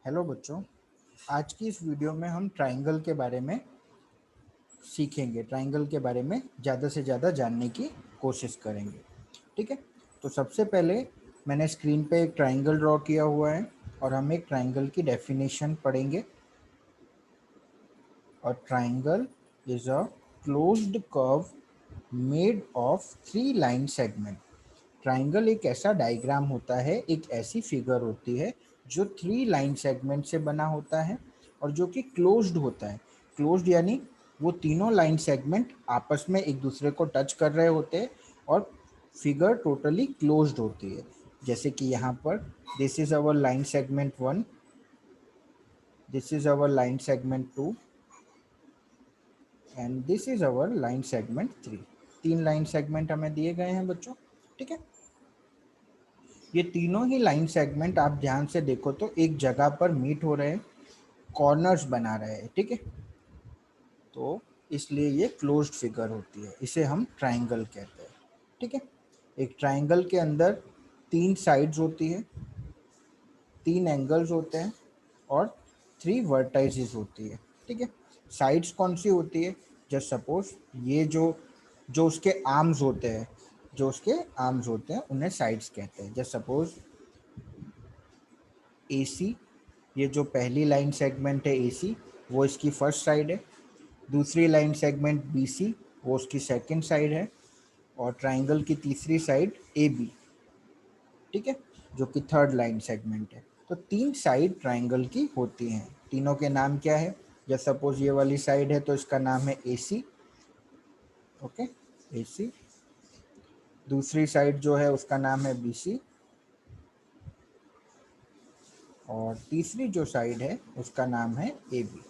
Hello बच्चों, आज की इस वीडियो में हम ट्राइंगल के बारे में सीखेंगे। ट्राइंगल के बारे में ज़्यादा से ज़्यादा जानने की कोशिश करेंगे। ठीक है, तो सबसे पहले मैंने स्क्रीन पे एक ट्राइंगल ड्रॉ किया हुआ है और हम एक ट्राइंगल की डेफिनेशन पढ़ेंगे। और triangle is a closed curve made of 3 line segment. Triangle एक ऐसा डायग्राम होता है, एक ऐसी फिगर होती है जो 3 लाइन सेगमेंट से बना होता है और जो कि क्लोज्ड होता है। क्लोज्ड यानी वो तीनों लाइन सेगमेंट आपस में एक दूसरे को टच कर रहे होते हैं और फिगर टोटली क्लोज्ड होती है। जैसे कि यहाँ पर this is our line segment 1, this is our line segment 2 and this is our line segment 3। 3 line segment हमें दिए गए हैं बच्चों। ठीक है, ये तीनों ही लाइन सेगमेंट आप ध्यान से देखो तो एक जगह पर मीट हो रहे हैं, कॉर्नर्स बना रहे हैं। ठीक है, तो इसलिए ये क्लोज्ड फिगर होती है, इसे हम ट्राइंगल कहते हैं। ठीक है, एक ट्राइंगल के अंदर 3 साइड्स होती है, 3 एंगल्स होते हैं और 3 वर्टाइसेस होती है। ठीक है, साइड्स कौन सी होती है? जस्ट सपोज ये जो जो उसके आर्म्स होते हैं, उन्हें साइड्स कहते हैं। जस्ट सपोज AC, ये जो पहली लाइन सेगमेंट है AC, वो इसकी फर्स्ट साइड है। दूसरी लाइन सेगमेंट BC, वो उसकी सेकंड साइड है। और ट्राइंगल की तीसरी साइड AB, ठीक है, जो कि थर्ड लाइन सेगमेंट है। तो 3 साइड ट्राइंगल की होती हैं। तीनों के नाम क्या है? जैसे सपोज ये वाली साइड है तो इसका नाम है AC। Okay, AC। दूसरी साइड जो है उसका नाम है BC और तीसरी जो साइड है उसका नाम है AB।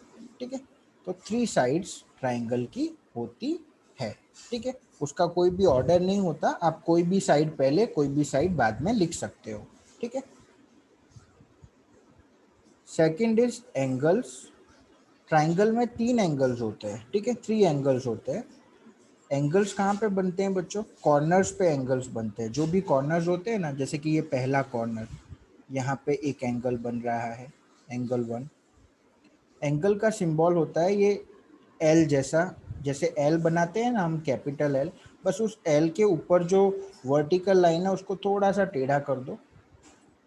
ठीक है, तो 3 साइड्स ट्राइंगल की होती है। ठीक है, उसका कोई भी ऑर्डर नहीं होता, आप कोई भी साइड पहले कोई भी साइड बाद में लिख सकते हो। ठीक है, सेकंड इज एंगल्स। ट्राइंगल में 3 एंगल्स होते हैं। ठीक है, 3 एंगल्स होते हैं। एंगल्स कहाँ पे बनते हैं बच्चों? कॉर्नर्स पे एंगल्स बनते हैं। जो भी कॉर्नर्स होते हैं ना, जैसे कि ये पहला कॉर्नर, यहाँ पे एक एंगल बन रहा है, एंगल 1। एंगल का सिंबल होता है ये एल जैसा। जैसे एल बनाते हैं ना हम, कैपिटल एल, बस उस एल के ऊपर जो वर्टिकल लाइन है उसको थोड़ा सा टेढ़ा कर दो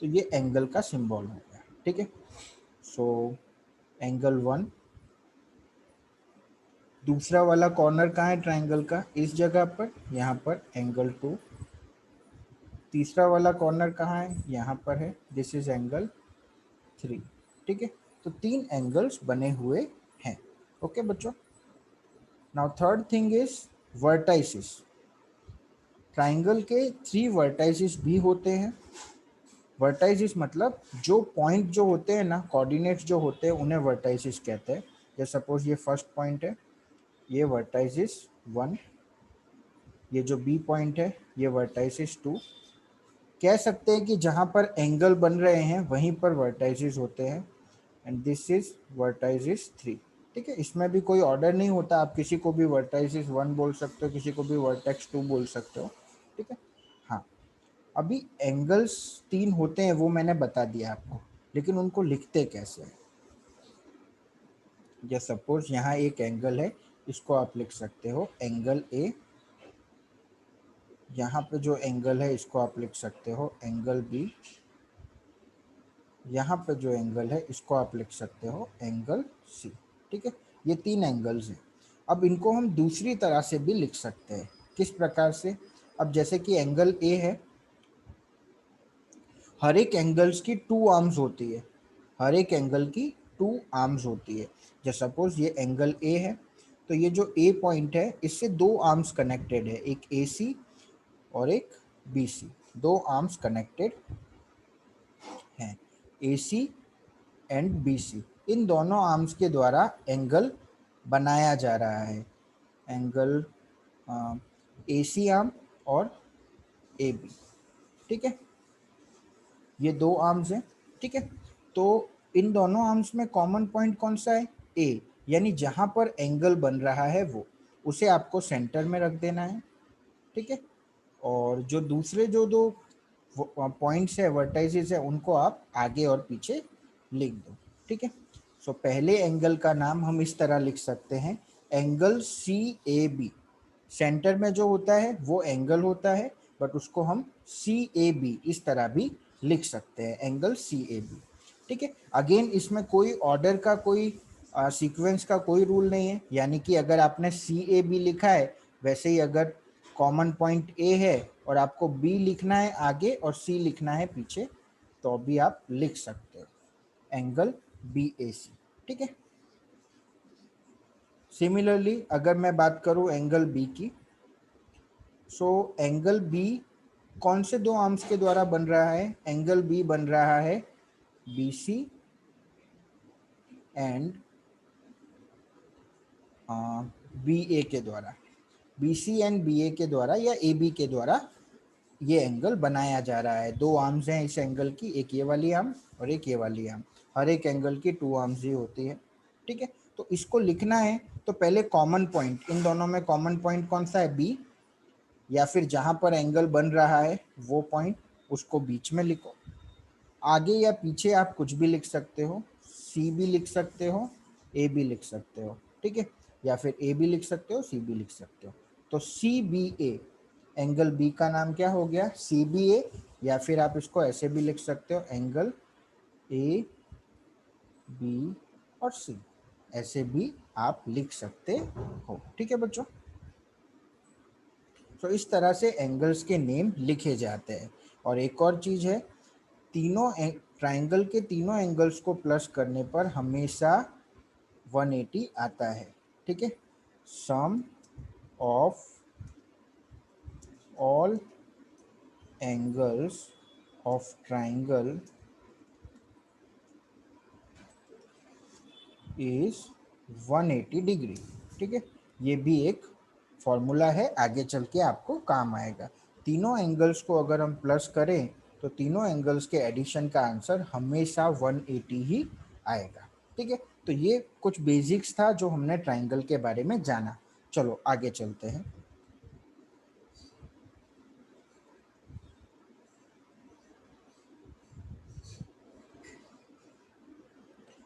तो ये एंगल का सिंबल हो गया। ठीक है, सो एंगल 1। दूसरा वाला कॉर्नर कहाँ है ट्राइंगल का? इस जगह पर, यहाँ पर एंगल 2। तीसरा वाला कॉर्नर कहाँ है? यहाँ पर है, दिस इज एंगल 3। ठीक है, तो 3 एंगल्स बने हुए हैं। ओके बच्चों, now third thing is vertices. Triangle के 3 वर्टाइसिस भी होते हैं। वर्टाइसिस मतलब जो पॉइंट जो होते हैं ना, कोऑर्डिनेट्स जो होते हैं, उन्हें वर्टाइसिस कहते हैं। जैसे सपोज ये फर्स्ट पॉइंट है, ये वर्टाइसिस 1। ये जो B पॉइंट है, ये वर्टाइसिस 2। कह सकते हैं कि जहाँ पर एंगल बन रहे हैं वहीं पर वर्टाइसिस होते हैं। And this is vertices 3। ठीक है, इसमें भी कोई ऑर्डर नहीं होता, आप किसी को भी वर्टाइसिस 1 बोल सकते हो, किसी को भी वर्टेक्स 2 बोल सकते हो। ठीक है, हाँ, अभी एंगल्स 3 होते हैं वो मैंने बता दिया आपको, लेकिन उनको लिखते कैसे हैं? जैसे सपोज यहाँ एक एंगल है, इसको आप लिख सकते हो एंगल A। यहाँ पे जो एंगल है इसको आप लिख सकते हो एंगल B। यहाँ पे जो एंगल है इसको आप लिख सकते हो एंगल C। ठीक है, ये 3 एंगल्स हैं। अब इनको हम दूसरी तरह से भी लिख सकते हैं। किस प्रकार से? अब जैसे कि एंगल A है, हर एक एंगल्स की 2 आर्म्स होती है। हर एक एंगल की 2 आर्म्स होती है। जैसे सपोज ये एंगल A है, तो ये जो A पॉइंट है इससे 2 आर्म्स कनेक्टेड है, एक AC और एक BC। 2 आर्म्स कनेक्टेड हैं, AC एंड BC। इन दोनों आर्म्स के द्वारा एंगल बनाया जा रहा है। एंगल AC आर्म और AB। ठीक है, ये 2 आर्म्स हैं। ठीक है, तो इन दोनों आर्म्स में कॉमन पॉइंट कौन सा है? A, यानी जहाँ पर एंगल बन रहा है वो, उसे आपको सेंटर में रख देना है। ठीक है, और जो दूसरे जो 2 पॉइंट्स है, वर्टाइसेस है, उनको आप आगे और पीछे लिख दो। ठीक है, सो पहले एंगल का नाम हम इस तरह लिख सकते हैं, angle C A B. Centre में जो होता है वो एंगल होता है, बट उसको हम सी ए बी इस तरह भी लिख सकते हैं, एंगल सी ए बी। ठीक है, अगेन इसमें कोई ऑर्डर का, कोई सीक्वेंस का कोई रूल नहीं है, यानी कि अगर आपने सी ए बी लिखा है, वैसे ही अगर कॉमन पॉइंट ए है और आपको बी लिखना है आगे और सी लिखना है पीछे, तो भी आप लिख सकते हो, एंगल बी ए सी। ठीक है, सिमिलरली अगर मैं बात करूं एंगल बी की, सो एंगल बी कौन से दो आर्म्स के द्वारा बन रहा है? एंगल बी बन रहा है बी सी एंड बी ए के द्वारा, बी सी एंड बी ए के द्वारा या ए बी के द्वारा ये एंगल बनाया जा रहा है। दो आर्म्स हैं इस एंगल की, एक ये वाली आर्म और एक ये वाली आर्म। हर एक एंगल की टू आर्म्स ही होती है। ठीक है, तो इसको लिखना है तो पहले कॉमन पॉइंट, इन दोनों में कॉमन पॉइंट कौन सा है? बी, या फिर जहां पर एंगल बन रहा है वो पॉइंट, उसको बीच में लिखो। आगे या पीछे आप कुछ भी लिख सकते हो, सी भी लिख सकते हो, ए भी लिख सकते हो। ठीक है, या फिर ए भी लिख सकते हो, सी भी लिख सकते हो। तो सी बी ए, एंगल बी का नाम क्या हो गया? सी बी ए, या फिर आप इसको ऐसे भी लिख सकते हो, एंगल ए बी और सी, ऐसे भी आप लिख सकते हो। ठीक है बच्चों, तो इस तरह से एंगल्स के नेम लिखे जाते हैं। और एक और चीज़ है, तीनों ट्राइंगल के तीनों एंगल्स को प्लस करने पर हमेशा 180 आता है। ठीक है, sum of all angles of triangle is 180 degree. ठीक है, ये भी एक फॉर्मूला है, आगे चल के आपको काम आएगा। तीनों एंगल्स को अगर हम प्लस करें तो तीनों एंगल्स के एडिशन का आंसर हमेशा 180 ही आएगा। ठीक है, तो ये कुछ बेसिक्स था जो हमने ट्राइंगल के बारे में जाना। चलो आगे चलते हैं।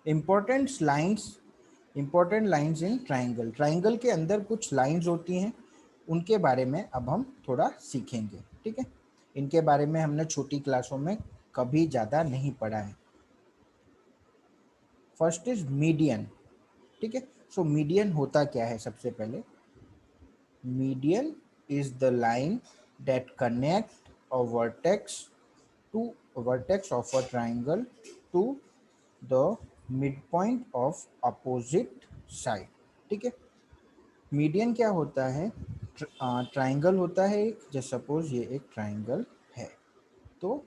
Important lines in triangle, triangle के अंदर कुछ लाइंस होती हैं, उनके बारे में अब हम थोड़ा सीखेंगे। ठीक है, इनके बारे में हमने छोटी क्लासों में कभी ज़्यादा नहीं पढ़ा है। First is median. ठीक है, सो मीडियन होता क्या है? सबसे पहले, median is the line that connect a vertex to vertex of a triangle to the mid point of opposite side. ठीक है, मीडियन क्या होता है? ट्राइंगल होता है एक, जैसे सपोज ये एक ट्राइंगल है, तो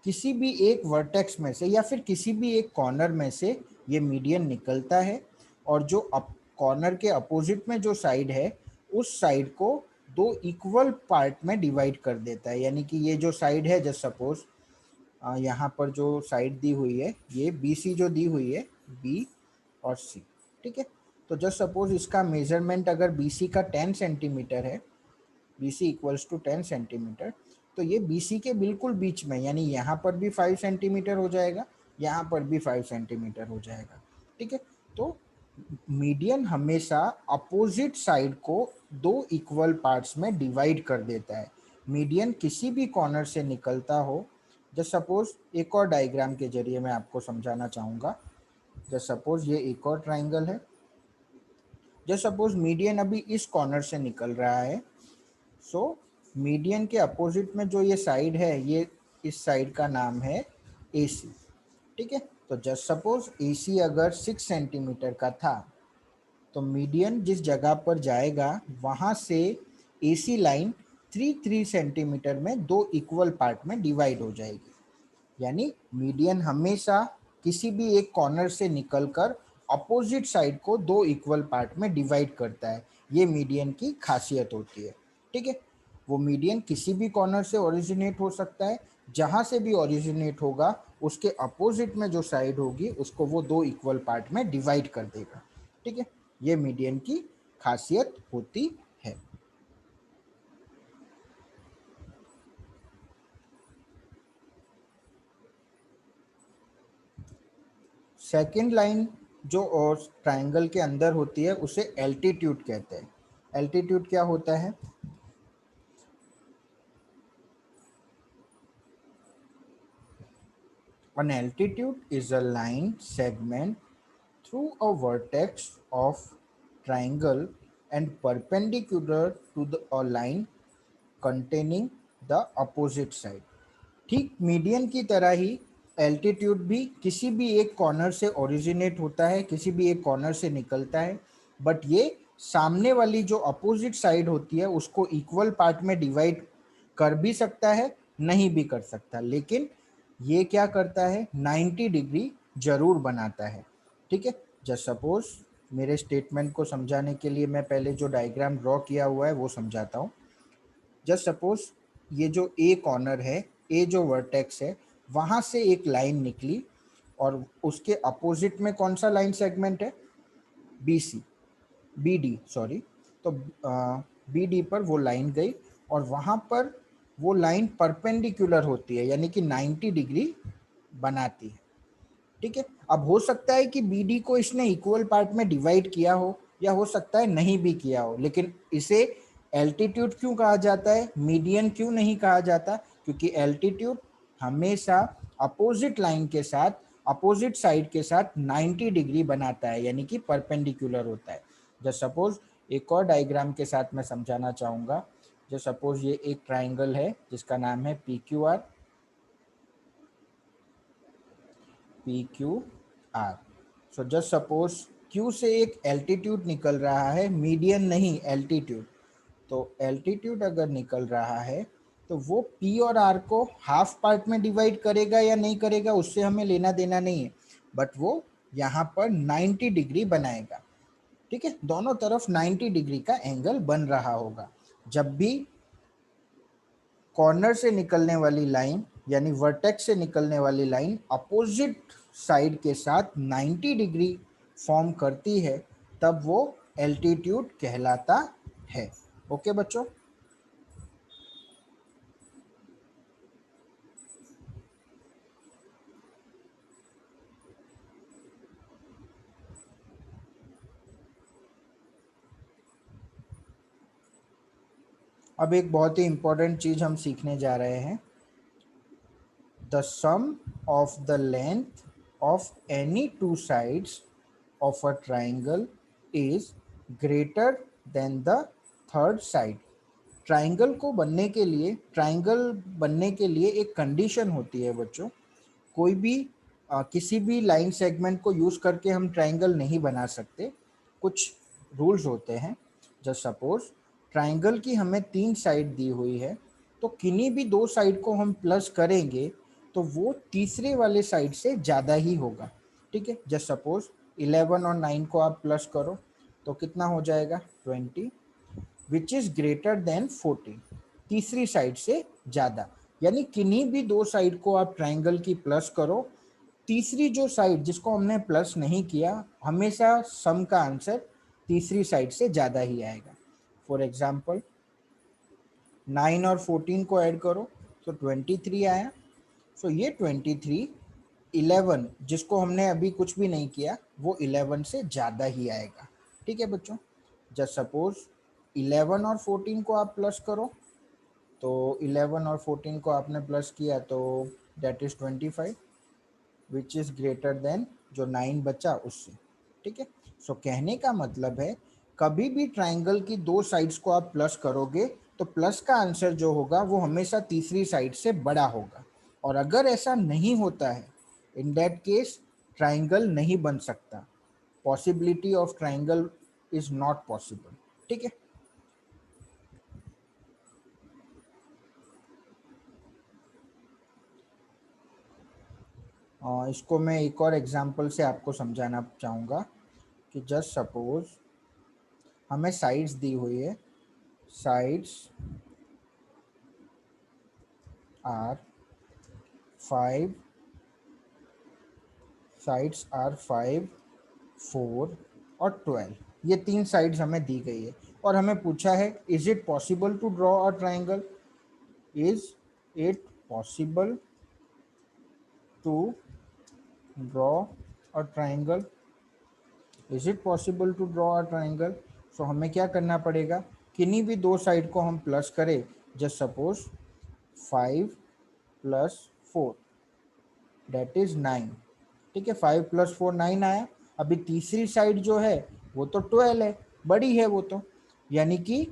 किसी भी एक वर्टेक्स में से या फिर किसी भी एक कॉर्नर में से ये मीडियन निकलता है, और जो कॉर्नर के अपोजिट में जो साइड है, उस साइड को दो इक्वल पार्ट में डिवाइड कर देता है। यानी कि ये जो साइड है, जस्ट सपोज यहाँ पर जो साइड दी हुई है, ये बी सी जो दी हुई है, बी और सी। ठीक है, तो जस्ट सपोज इसका मेजरमेंट अगर बी सी का 10 सेंटीमीटर है, B C equals to 10 centimetre, तो ये बी सी के बिल्कुल बीच में, यानी यहाँ पर भी 5 सेंटीमीटर हो जाएगा, यहाँ पर भी 5 सेंटीमीटर हो जाएगा। ठीक है, तो मीडियन हमेशा अपोजिट साइड को दो इक्वल पार्ट्स में डिवाइड कर देता है। मीडियन किसी भी कॉर्नर से निकलता हो, जस्ट सपोज एक और डायग्राम के जरिए मैं आपको समझाना चाहूँगा। जस्ट सपोज ये एक और ट्राइंगल है, जस्ट सपोज मीडियन अभी इस कॉर्नर से निकल रहा है, सो मीडियन के अपोजिट में जो ये साइड है, ये इस साइड का नाम है ए सी। ठीक है, तो जस्ट सपोज ए सी अगर 6 सेंटीमीटर का था, तो मीडियन जिस जगह पर जाएगा वहाँ से ए सी लाइन 3 सेंटीमीटर में दो इक्वल पार्ट में डिवाइड हो जाएगी। यानी मीडियन हमेशा किसी भी एक कॉर्नर से निकलकर अपोजिट साइड को दो इक्वल पार्ट में डिवाइड करता है। ये मीडियन की खासियत होती है। ठीक है, वो मीडियन किसी भी कॉर्नर से ओरिजिनेट हो सकता है, जहाँ से भी ओरिजिनेट होगा उसके अपोजिट में जो साइड होगी उसको वो दो इक्वल पार्ट में डिवाइड कर देगा। ठीक है, ये मीडियन की खासियत होती है। सेकंड लाइन जो और ट्राइंगल के अंदर होती है उसे एल्टीट्यूड कहते हैं। एल्टीट्यूड क्या होता है? An altitude is a line segment through a vertex of triangle and perpendicular to a line containing the opposite side। ठीक मीडियन की तरह ही एल्टीट्यूड भी किसी भी एक कॉर्नर से ओरिजिनेट होता है, किसी भी एक कॉर्नर से निकलता है, बट ये सामने वाली जो अपोजिट साइड होती है उसको इक्वल पार्ट में डिवाइड कर भी सकता है, नहीं भी कर सकता, लेकिन ये क्या करता है, 90 डिग्री जरूर बनाता है। ठीक है, जस्ट सपोज मेरे स्टेटमेंट को समझाने के लिए मैं पहले जो डायग्राम ड्रॉ किया हुआ है वो समझाता हूँ। जस्ट सपोज ये जो ए कॉर्नर है, ए जो वर्टेक्स है, वहां से एक लाइन निकली और उसके अपोजिट में कौन सा लाइन सेगमेंट है? B C, B D sorry. तो बी डी पर वो लाइन गई और वहां पर वो लाइन परपेंडिकुलर होती है, यानी कि 90 डिग्री बनाती है। ठीक है, अब हो सकता है कि बी डी को इसने इक्वल पार्ट में डिवाइड किया हो या हो सकता है नहीं भी किया हो, लेकिन इसे एल्टीट्यूड क्यों कहा जाता है, मीडियन क्यों नहीं कहा जाता? क्योंकि एल्टीट्यूड हमेशा अपोजिट लाइन के साथ, अपोजिट साइड के साथ 90 डिग्री बनाता है, यानी कि परपेंडिकुलर होता है। जस्ट सपोज एक और डायग्राम के साथ मैं समझाना चाहूँगा। जस्ट सपोज ये एक ट्राइंगल है जिसका नाम है P Q R, P Q R. So just suppose Q से एक एल्टीट्यूड निकल रहा है, मीडियन नहीं एल्टीट्यूड। तो एल्टीट्यूड अगर निकल रहा है तो वो पी और आर को हाफ पार्ट में डिवाइड करेगा या नहीं करेगा उससे हमें लेना देना नहीं है, बट वो यहाँ पर 90 डिग्री बनाएगा। ठीक है, दोनों तरफ 90 डिग्री का एंगल बन रहा होगा। जब भी कॉर्नर से निकलने वाली लाइन यानी वर्टेक्स से निकलने वाली लाइन अपोजिट साइड के साथ 90 डिग्री फॉर्म करती है, तब वो एल्टीट्यूड कहलाता है। ओके बच्चों, अब एक बहुत ही इंपॉर्टेंट चीज हम सीखने जा रहे हैं। The sum of the length of any two sides of a triangle is greater than the third side. Triangle को बनने के लिए, ट्राइंगल बनने के लिए एक कंडीशन होती है बच्चों। कोई भी किसी भी लाइन सेगमेंट को यूज करके हम ट्राइंगल नहीं बना सकते, कुछ रूल्स होते हैं। जस्ट सपोज ट्राइंगल की हमें 3 साइड दी हुई है, तो किन्हीं भी 2 साइड को हम प्लस करेंगे तो वो तीसरे वाले साइड से ज़्यादा ही होगा। ठीक है, जस्ट सपोज 11 और 9 को आप प्लस करो तो कितना हो जाएगा? 20, विच इज ग्रेटर देन 14, तीसरी साइड से ज्यादा। यानी किन्हीं भी 2 साइड को आप ट्राइंगल की प्लस करो, तीसरी जो साइड जिसको हमने प्लस नहीं किया, हमेशा सम का आंसर तीसरी साइड से ज्यादा ही आएगा। फॉर एग्जाम्पल 9 और 14 को ऐड करो तो 23 आया। सो ये 23 11 जिसको हमने अभी कुछ भी नहीं किया वो 11 से ज़्यादा ही आएगा। ठीक है बच्चों, जस्ट सपोज 11 और 14 को आप प्लस करो तो 11 और 14 को आपने प्लस किया तो that is 25, which is greater than जो 9 बचा उससे। ठीक है, सो कहने का मतलब है कभी भी ट्राइंगल की 2 साइड्स को आप प्लस करोगे तो प्लस का आंसर जो होगा वो हमेशा तीसरी साइड से बड़ा होगा। और अगर ऐसा नहीं होता है, इन दैट केस ट्राइंगल नहीं बन सकता, possibility of triangle is not possible. ठीक है, इसको मैं एक और एग्जांपल से आपको समझाना चाहूँगा कि जस्ट सपोज हमें साइड्स दी हुई है, साइड्स आर 5, साइड्स आर 5, 4 और 12, ये 3 साइड्स हमें दी गई है और हमें पूछा है is it possible to draw a triangle, is it possible to draw a triangle? Is it possible to draw a triangle? So हमें क्या करना पड़ेगा, किन्हीं भी दो साइड को हम प्लस करें। Just suppose 5 plus 4 that is 9। ठीक है, 5 प्लस 4 9 आया। अभी तीसरी साइड जो है वो तो 12 है, बड़ी है वो तो, यानी कि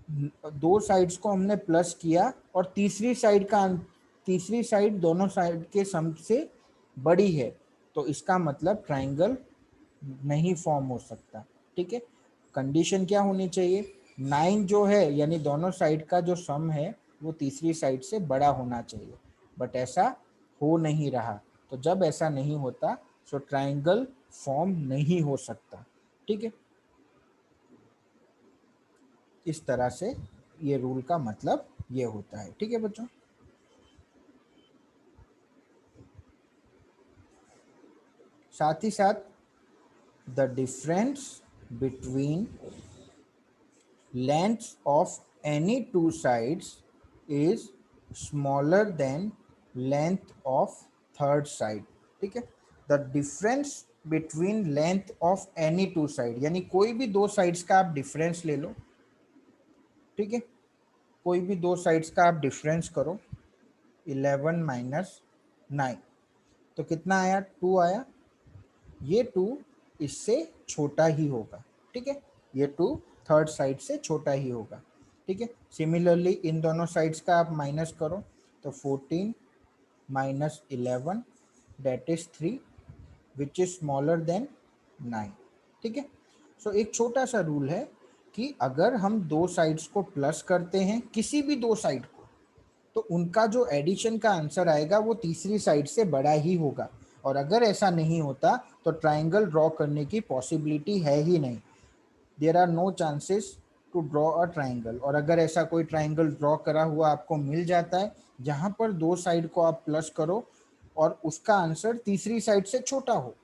दो साइड्स को हमने प्लस किया और तीसरी साइड दोनों साइड के सम से बड़ी है, तो इसका मतलब ट्राइंगल नहीं फॉर्म हो सकता। ठीक है, कंडीशन क्या होनी चाहिए, 9 जो है यानी दोनों साइड का जो सम है वो तीसरी साइड से बड़ा होना चाहिए, बट ऐसा हो नहीं रहा। तो जब ऐसा नहीं होता सो ट्राइंगल फॉर्म नहीं हो सकता। ठीक है, इस तरह से ये रूल का मतलब ये होता है। ठीक है बच्चों, साथ ही साथ the difference between lengths of any two sides is smaller than length of third side। ठीक है, the difference between length of any to side, यानी कोई भी दो साइड्स का आप डिफरेंस ले लो। ठीक है, कोई भी दो साइड्स का आप डिफरेंस करो, 11 माइनस 9, तो कितना आया, 2 आया। ये 2 इससे छोटा ही होगा। ठीक है, ये 2 थर्ड साइड से छोटा ही होगा। ठीक है, सिमिलरली इन दोनों साइड्स का आप माइनस करो, तो 14 minus 11 that is 3 which is smaller than 9। ठीक है, सो एक छोटा सा रूल है कि अगर हम दो साइड्स को प्लस करते हैं, किसी भी दो साइड को, तो उनका जो एडिशन का आंसर आएगा वो तीसरी साइड से बड़ा ही होगा। और अगर ऐसा नहीं होता तो ट्राइंगल ड्रॉ करने की पॉसिबिलिटी है ही नहीं। There are no chances to draw a triangle. और अगर ऐसा कोई ट्राइंगल ड्रॉ करा हुआ आपको मिल जाता है जहां पर दो साइड को आप प्लस करो और उसका आंसर तीसरी साइड से छोटा हो,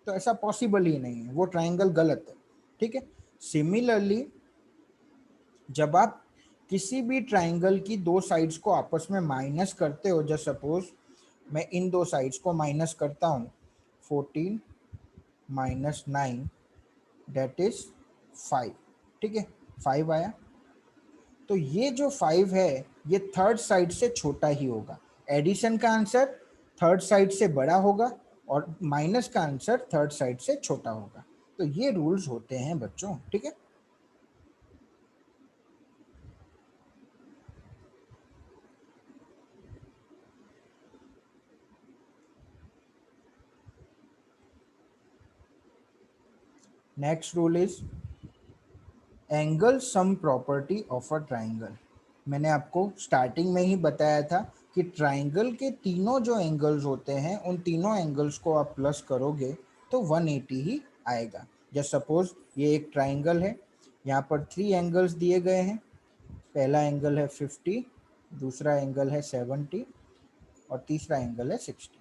तो ऐसा पॉसिबल ही नहीं है, वो ट्राइंगल गलत है। ठीक है, सिमिलरली जब आप किसी भी ट्राइंगल की दो साइड्स को आपस में माइनस करते हो, जस्ट सपोज मैं इन दो साइड्स को माइनस करता हूँ, 14 माइनस 9 डेट इज 5। ठीक है, 5 आया। तो ये जो 5 है ये थर्ड साइड से छोटा ही होगा। एडिशन का आंसर थर्ड साइड से बड़ा होगा और माइनस का आंसर थर्ड साइड से छोटा होगा। तो ये रूल्स होते हैं बच्चों। ठीक है, next rule is angle sum property of a triangle. मैंने आपको स्टार्टिंग में ही बताया था कि ट्राइंगल के तीनों जो एंगल्स होते हैं उन तीनों एंगल्स को आप प्लस करोगे तो 180 ही आएगा। जस्ट सपोज ये एक ट्राइंगल है, यहाँ पर 3 एंगल्स दिए गए हैं। पहला एंगल है 50, दूसरा एंगल है 70 और तीसरा एंगल है 60।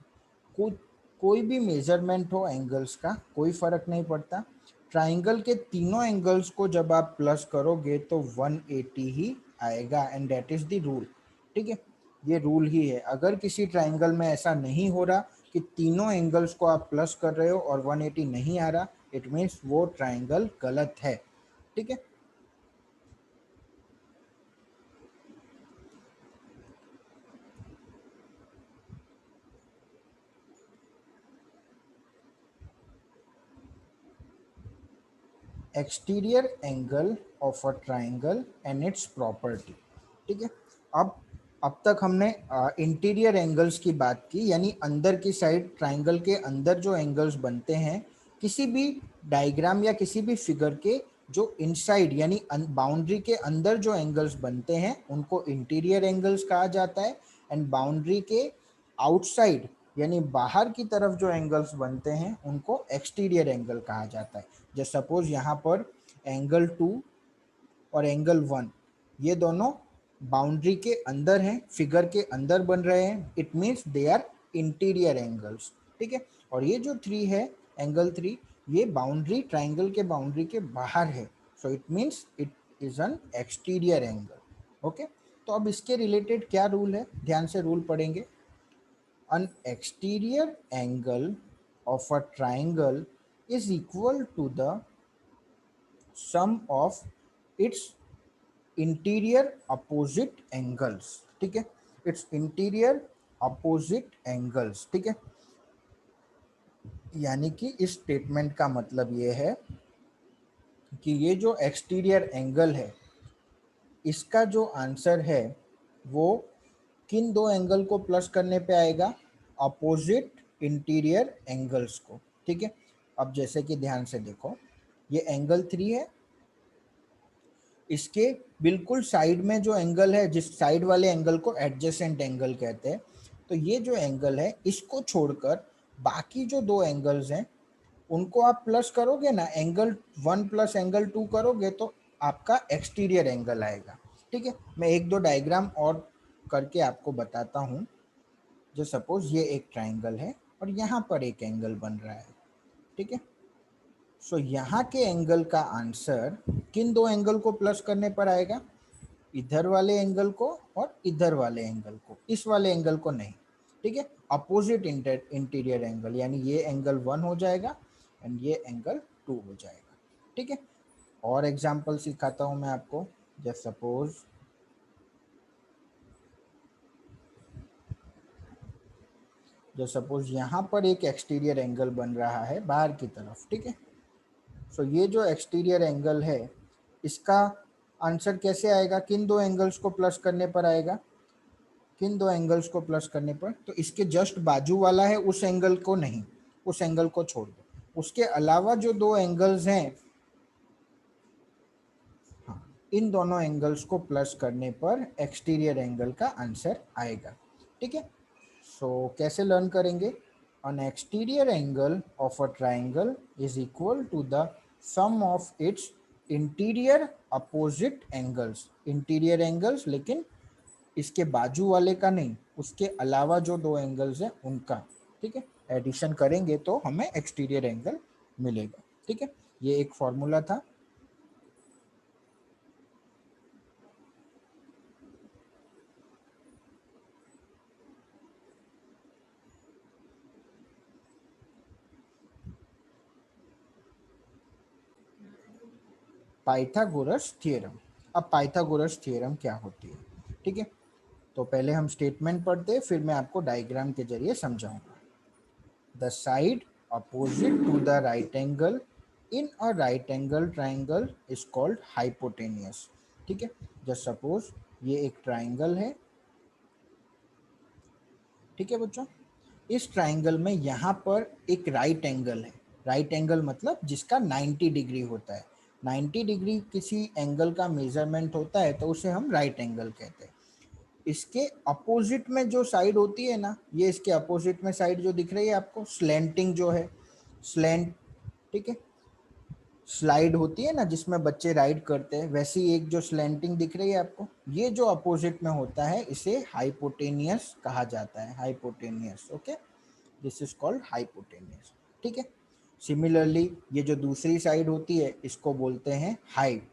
को, कोई भी मेजरमेंट हो एंगल्स का कोई फर्क नहीं पड़ता, ट्राइंगल के तीनों एंगल्स को जब आप प्लस करोगे तो 180 ही आएगा and that is the rule. ठीक है, ये रूल ही है। अगर किसी ट्राइंगल में ऐसा नहीं हो रहा कि तीनों एंगल्स को आप प्लस कर रहे हो और 180 नहीं आ रहा, इट मीन्स वो ट्राइंगल गलत है। ठीक है, exterior angle of a triangle and it's property. ठीक है, अब अब तक हमने इंटीरियर एंगल्स की बात की, यानी अंदर की साइड ट्राइंगल के अंदर जो एंगल्स बनते हैं, किसी भी डायग्राम या किसी भी फिगर के जो इनसाइड यानी बाउंड्री के अंदर जो एंगल्स बनते हैं उनको इंटीरियर एंगल्स कहा जाता है। एंड बाउंड्री के आउटसाइड यानी बाहर की तरफ जो एंगल्स बनते हैं उनको एक्सटीरियर एंगल कहा जाता है। जैसे सपोज यहाँ पर एंगल 2 और एंगल 1 ये दोनों बाउंड्री के अंदर हैं, फिगर के अंदर बन रहे हैं, it means they are interior angles. ठीक है, और ये जो 3 है, एंगल 3, ये बाउंड्री ट्राइंगल के बाउंड्री के बाहर है, so it means it is an exterior angle. Okay, तो अब इसके रिलेटेड क्या रूल है, ध्यान से रूल पढ़ेंगे। An exterior angle of a triangle is equal to the sum of its interior opposite angles. ठीक है, इट्स इंटीरियर अपोजिट एंगल्स। ठीक है, यानी कि इस स्टेटमेंट का मतलब ये है कि ये जो एक्सटीरियर एंगल है इसका जो आंसर है वो किन दो एंगल को प्लस करने पे आएगा? अपोजिट इंटीरियर एंगल्स को। ठीक है, अब जैसे कि ध्यान से देखो, ये एंगल 3 है, इसके बिल्कुल साइड में जो एंगल है, जिस साइड वाले एंगल को एडजेसेंट एंगल कहते हैं, तो ये जो एंगल है इसको छोड़कर बाकी जो दो एंगल्स हैं उनको आप प्लस करोगे ना, एंगल 1 प्लस एंगल 2 करोगे तो आपका एक्सटीरियर एंगल आएगा। ठीक है, मैं एक दो डायग्राम और करके आपको बताता हूँ। जो सपोज ये एक ट्राइंगल है और यहाँ पर एक एंगल बन रहा है। ठीक है, सो यहाँ के एंगल का आंसर किन दो एंगल को प्लस करने पर आएगा? इधर वाले एंगल को और इधर वाले एंगल को, इस वाले एंगल को नहीं। ठीक है, अपोजिट इंटीरियर एंगल, यानी ये एंगल 1 हो जाएगा एंड ये एंगल 2 हो जाएगा। ठीक है, और एग्जांपल सिखाता हूं मैं आपको। जस्ट सपोज यहाँ पर एक एक्सटीरियर एंगल बन रहा है बाहर की तरफ। ठीक है, सो ये जो एक्सटीरियर एंगल है इसका आंसर कैसे आएगा? किन दो एंगल्स को प्लस करने पर आएगा? किन दो एंगल्स को प्लस करने पर? तो इसके जस्ट बाजू वाला है उस एंगल को नहीं, उस एंगल को छोड़ दो। उसके अलावा जो दो एंगल्स हैं, हाँ, इन दोनों एंगल्स को प्लस करने पर एक्सटीरियर एंगल का आंसर आएगा। ठीक है, सो कैसे लर्न करेंगे? An exterior angle of a triangle is equal to the sum of its interior opposite angles। Interior angles, लेकिन इसके बाजू वाले का नहीं, उसके अलावा जो दो एंगल्स हैं उनका। ठीक है, एडिशन करेंगे तो हमें एक्सटीरियर एंगल मिलेगा। ठीक है, ये एक फॉर्मूला था। Pythagoras theorem. अब पाइथागोरस थ्योरम क्या होती है? ठीक है, तो पहले हम स्टेटमेंट पढ़ते हैं, फिर मैं आपको डायग्राम के जरिए समझाऊंगा। The side opposite to the right angle in a right angle triangle is called hypotenuse. ठीक है, जस्ट सपोज ये एक ट्राइंगल है। ठीक है बच्चों, इस ट्राइंगल में यहाँ पर एक राइट एंगल है। राइट एंगल मतलब जिसका 90 डिग्री होता है। 90 डिग्री किसी एंगल का मेजरमेंट होता है तो उसे हम राइट एंगल कहते हैं। इसके अपोजिट में जो साइड होती है ना, ये इसके अपोजिट में साइड जो दिख रही है आपको, स्लैंटिंग जो है, स्लैंट। ठीक है, स्लाइड होती है ना जिसमें बच्चे राइड करते हैं, वैसी एक जो स्लैंटिंग दिख रही है आपको, ये जो अपोजिट में होता है इसे हाइपोटेनियस कहा जाता है। Hypotenuse, okay, this is called hypotenuse. ठीक है, सिमिलरली ये जो दूसरी साइड होती है इसको बोलते हैं हाइट।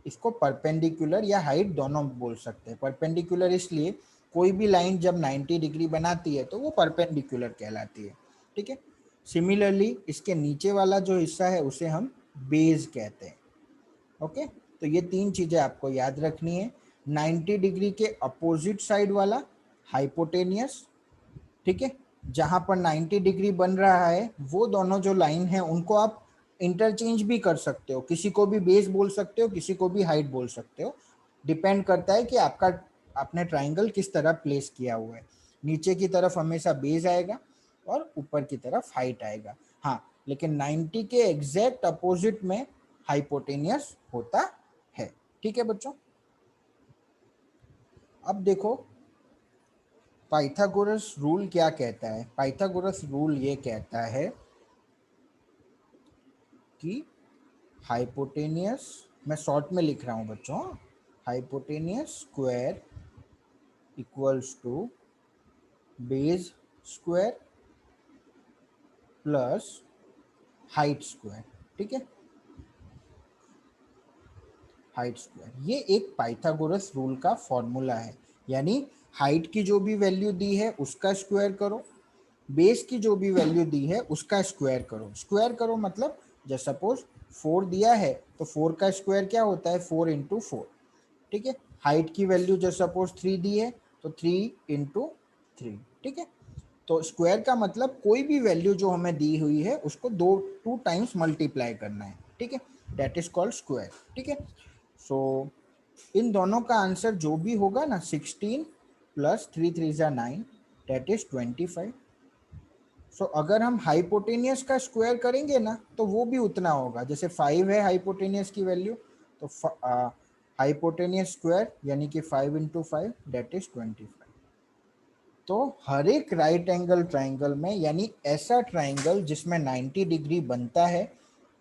इसको परपेंडिकुलर या हाइट दोनों बोल सकते हैं। परपेंडिकुलर इसलिए, कोई भी लाइन जब 90 डिग्री बनाती है तो वो परपेंडिकुलर कहलाती है। ठीक है, सिमिलरली इसके नीचे वाला जो हिस्सा है उसे हम बेस कहते हैं। ओके, तो ये तीन चीजें आपको याद रखनी है। 90 डिग्री के अपोजिट साइड वाला हाइपोटेनियस। ठीक है, जहां पर 90 डिग्री बन रहा है वो दोनों जो लाइन है उनको आप इंटरचेंज भी कर सकते हो, किसी को भी बेस बोल सकते हो, किसी को भी हाइट बोल सकते हो। डिपेंड करता है कि आपका आपने ट्राइंगल किस तरह प्लेस किया हुआ है। नीचे की तरफ हमेशा बेस आएगा और ऊपर की तरफ हाइट आएगा। हाँ, लेकिन 90 के एग्जैक्ट अपोजिट में हाइपोटेनियस होता है। ठीक है बच्चों, अब देखो पाइथागोरस रूल क्या कहता है। पाइथागोरस रूल ये कहता है कि हाइपोटेनियस, मैं शॉर्ट में लिख रहा हूँ बच्चों, hypotenuse square equals to base square plus height square. ठीक है, हाइट स्क्वायर ये एक पाइथागोरस रूल का फॉर्मूला है। यानी हाइट की जो भी वैल्यू दी है उसका स्क्वायर करो, बेस की जो भी वैल्यू दी है उसका स्क्वायर करो। स्क्वायर करो मतलब जैसे सपोज 4 दिया है तो 4 का स्क्वायर क्या होता है, 4 इंटू 4। ठीक है, हाइट की वैल्यू जैसे सपोज 3 दी है तो 3 इंटू 3। ठीक है, तो स्क्वायर का मतलब कोई भी वैल्यू जो हमें दी हुई है उसको 2 टाइम्स मल्टीप्लाई करना है। ठीक है, दैट इज कॉल्ड स्क्वायर। ठीक है, सो इन दोनों का आंसर जो भी होगा ना, 16 प्लस 3 3 जा 9, दैट इज 25। सो अगर हम हाइपोटेनियस का स्क्वायर करेंगे ना तो वो भी उतना होगा। जैसे 5 है हाइपोटेनियस की वैल्यू, तो हाइपोटेनियस स्क्वायर यानी कि 5 इंटू 5 दैट इज 25। तो हर एक राइट एंगल ट्राइंगल में, यानी ऐसा ट्राइंगल जिसमें 90 डिग्री बनता है,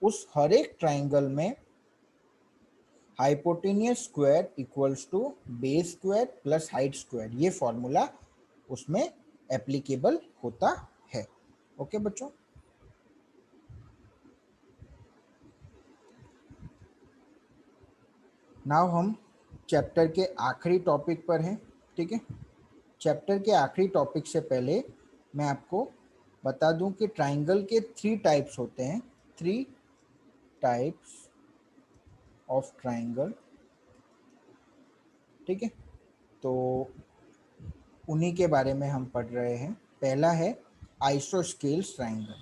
उस हर एक ट्राइंगल में hypotenuse square equals to base square plus height square, ये फॉर्मूला उसमें एप्लीकेबल होता है। ओके बच्चों, नाउ हम चैप्टर के आखिरी टॉपिक पर हैं। ठीक है, चैप्टर के आखिरी टॉपिक से पहले मैं आपको बता दूं कि ट्राइंगल के 3 टाइप्स होते हैं। 3 टाइप्स ऑफ ट्राइंगल। ठीक है, तो उन्हीं के बारे में हम पढ़ रहे हैं। पहला है आइसोस्केल ट्राइंगल।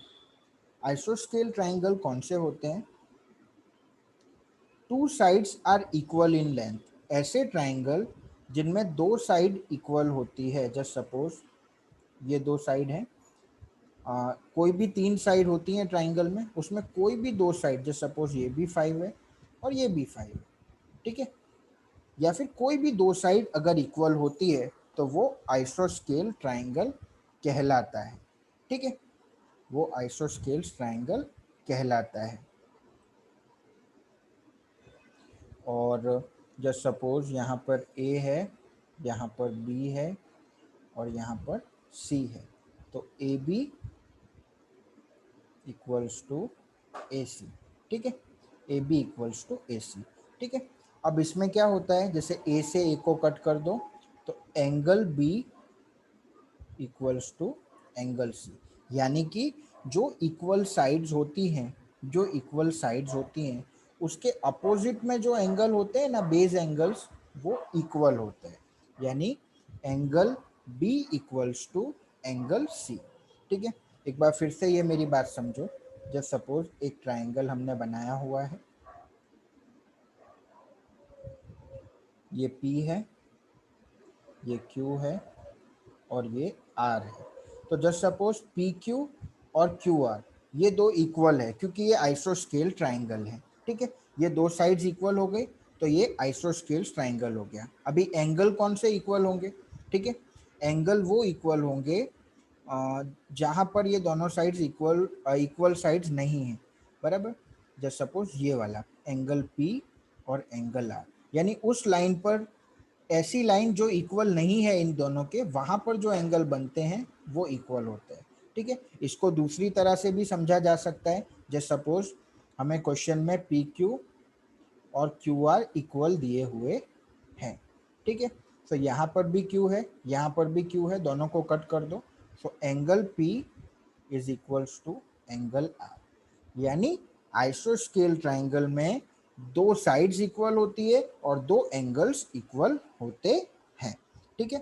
आइसोस्केल ट्राइंगल कौन से होते हैं? 2 sides are equal in length. ऐसे ट्राइंगल जिनमें 2 साइड इक्वल होती है। जस्ट सपोज ये 2 साइड हैं, कोई भी 3 साइड होती हैं ट्राइंगल में, उसमें कोई भी 2 साइड, जस्ट सपोज ये भी 5 है और ये भी 5 है। ठीक है, या फिर कोई भी 2 साइड अगर इक्वल होती है तो वो आइसोस्केल ट्राइंगल कहलाता है। ठीक है, वो आइसोस्केल ट्राइंगल कहलाता है। और जस्ट सपोज यहाँ पर ए है, यहाँ पर बी है और यहाँ पर सी है, तो ए बी इक्वल्स टू ए सी। ठीक है, ए बी इक्वल्स टू ए सी। ठीक है, अब इसमें क्या होता है, जैसे ए से ए को कट कर दो तो angle B equals to angle C. यानी कि जो इक्वल साइड्स होती हैं, जो इक्वल साइड्स होती हैं उसके अपोजिट में जो एंगल होते हैं ना, बेस एंगल्स, वो इक्वल होते हैं। यानी angle B equals to angle C. ठीक है, एक बार फिर से ये मेरी बात समझो। जस्ट सपोज एक ट्राइंगल हमने बनाया हुआ है, ये P है, ये Q है और ये R है। तो जस्ट सपोज पी क्यू और क्यू आर ये दो इक्वल है क्योंकि ये आइसोस्केल ट्राइंगल है। ठीक है, ये 2 साइड्स इक्वल हो गई तो ये आइसोस्केल ट्राइंगल हो गया। अभी एंगल कौन से इक्वल होंगे? ठीक है, एंगल वो इक्वल होंगे जहाँ पर ये दोनों साइड्स इक्वल साइड्स नहीं है। बराबर, जस्ट सपोज ये वाला एंगल P और एंगल R, यानी उस लाइन पर, ऐसी लाइन जो इक्वल नहीं है इन दोनों के, वहां पर जो एंगल बनते हैं वो इक्वल होते हैं। ठीक है, इसको दूसरी तरह से भी समझा जा सकता है। जैसे सपोज हमें क्वेश्चन में पी क्यू और क्यू आर इक्वल दिए हुए हैं। ठीक है, तो यहाँ पर भी क्यू है, यहाँ पर भी क्यू है, दोनों को कट कर दो। So angle P is equals to angle R. यानी आइसोस्केल ट्राइंगल में 2 साइड्स इक्वल होती है और 2 एंगल्स इक्वल होते हैं। ठीक है,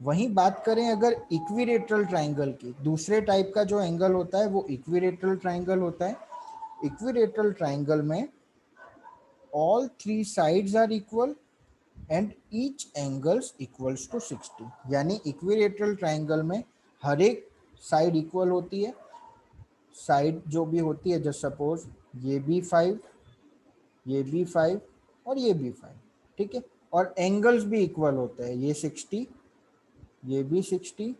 वहीं बात करें अगर इक्विलेटरल ट्राइंगल की, दूसरे टाइप का जो एंगल होता है वो इक्विलेटरल ट्राइंगल होता है। इक्विलेटरल ट्राइंगल में all 3 sides are equal and each angles equals to 60। यानी इक्विलेटरल ट्राइंगल में हर एक साइड इक्वल होती है। साइड जो भी होती है, जस्ट सपोज ये भी 5, ये भी 5 और ये भी 5। ठीक है, और एंगल्स भी इक्वल होते हैं, ये 60, ये भी 60।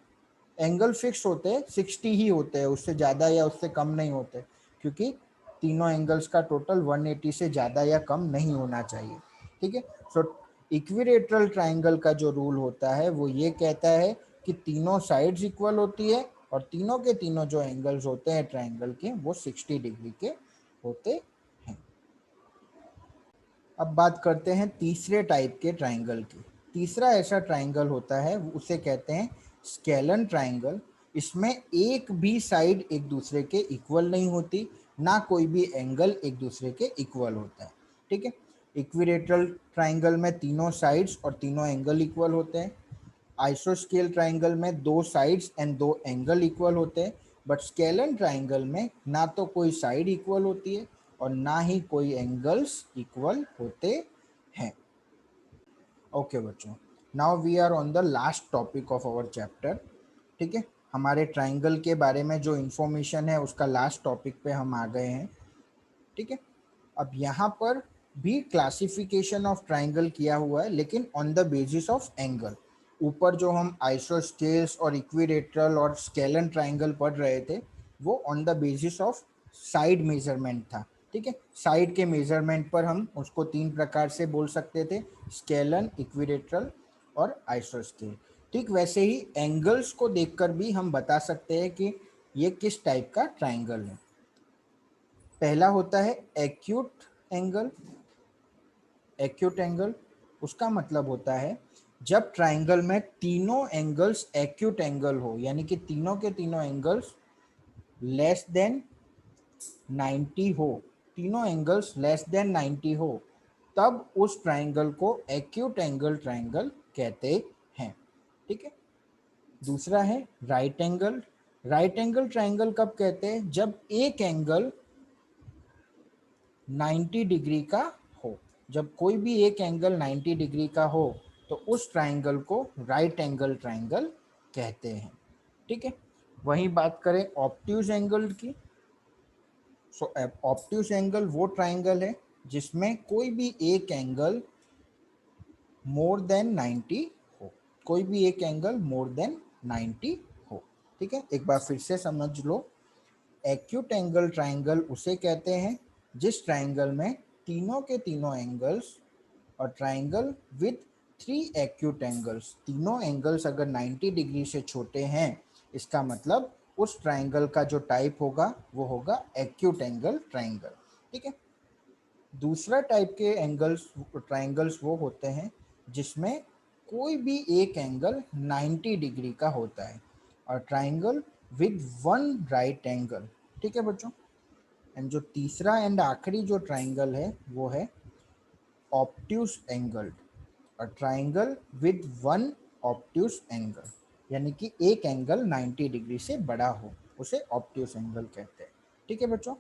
एंगल फिक्स होते हैं, 60 ही होते हैं, उससे ज़्यादा या उससे कम नहीं होते, क्योंकि तीनों एंगल्स का टोटल 180 से ज़्यादा या कम नहीं होना चाहिए। ठीक है, सो इक्विलेटरल ट्राइंगल का जो रूल होता है वो ये कहता है कि तीनों साइड्स इक्वल होती है और तीनों के तीनों जो एंगल्स होते हैं ट्राइंगल के वो 60 डिग्री के होते हैं। अब बात करते हैं तीसरे टाइप के ट्राइंगल की। तीसरा ऐसा ट्राइंगल होता है उसे कहते हैं स्केलन ट्राइंगल, इसमें एक भी साइड एक दूसरे के इक्वल नहीं होती, ना कोई भी एंगल एक दूसरे के इक्वल होता है। ठीक है, इक्विलेटरल ट्राइंगल में तीनों साइड्स और तीनों एंगल इक्वल होते हैं। आइसोस्केल ट्राइंगल में दो साइड्स एंड दो एंगल इक्वल होते हैं, बट स्केलन ट्राइंगल में ना तो कोई साइड इक्वल होती है और ना ही कोई एंगल्स इक्वल होते हैं। ओके बच्चों, now we are on the last topic of our chapter. ठीक है, हमारे ट्राइंगल के बारे में जो इन्फॉर्मेशन है उसका लास्ट टॉपिक पे हम आ गए हैं। ठीक है, अब यहाँ पर भी क्लासिफिकेशन ऑफ ट्राइंगल किया हुआ है, लेकिन on the basis of angle. ऊपर जो हम आइसोस्केल्स और इक्विलेटरल और स्केलन ट्राइंगल पढ़ रहे थे वो on the basis of side measurement था। ठीक है, साइड के मेजरमेंट पर हम उसको तीन प्रकार से बोल सकते थे, स्केलन, इक्विलेटरल और आइसोस्केल। ठीक वैसे ही एंगल्स को देखकर भी हम बता सकते हैं कि ये किस टाइप का ट्राइंगल है। पहला होता है एक्यूट एंगल। एक्यूट एंगल उसका मतलब होता है जब ट्राइंगल में तीनों एंगल्स एक्यूट एंगल हो, यानी कि तीनों के तीनों एंगल्स लेस देन 90 हो, तीनों एंगल्स लेस देन 90 हो, तब उस ट्राइंगल को एक्यूट एंगल ट्राइंगल कहते हैं। ठीक है, दूसरा है right angle. Right angle triangle कब कहते हैं? जब एक एंगल 90 डिग्री का हो। जब कोई भी एक एंगल 90 डिग्री का हो तो उस ट्राइंगल को राइट एंगल ट्राइंगल कहते हैं। ठीक है, वहीं बात करें ऑब्ट्यूज एंगल की। सो ऑब्ट्यूज एंगल वो ट्राइंगल है जिसमें कोई भी एक एंगल मोर देन 90 हो, कोई भी एक एंगल मोर देन 90 हो। ठीक है, एक बार फिर से समझ लो, एक्यूट एंगल ट्राइंगल उसे कहते हैं जिस ट्राइंगल में तीनों के तीनों एंगल्स, और triangle with three acute angles, तीनों एंगल्स अगर 90 डिग्री से छोटे हैं, इसका मतलब उस ट्राइंगल का जो टाइप होगा वो होगा एक्यूट एंगल ट्राइंगल। ठीक है, दूसरा टाइप के एंगल्स ट्राइंगल्स वो होते हैं जिसमें कोई भी एक एंगल 90 डिग्री का होता है, और triangle with one right angle. ठीक है बच्चों, एंड जो तीसरा एंड आखिरी जो ट्राइंगल है वो है ऑब्ट्यूज एंगल, और triangle with one obtuse angle, यानी कि एक एंगल 90 डिग्री से बड़ा हो, उसे ऑब्ट्यूज एंगल कहते हैं। ठीक है बच्चों,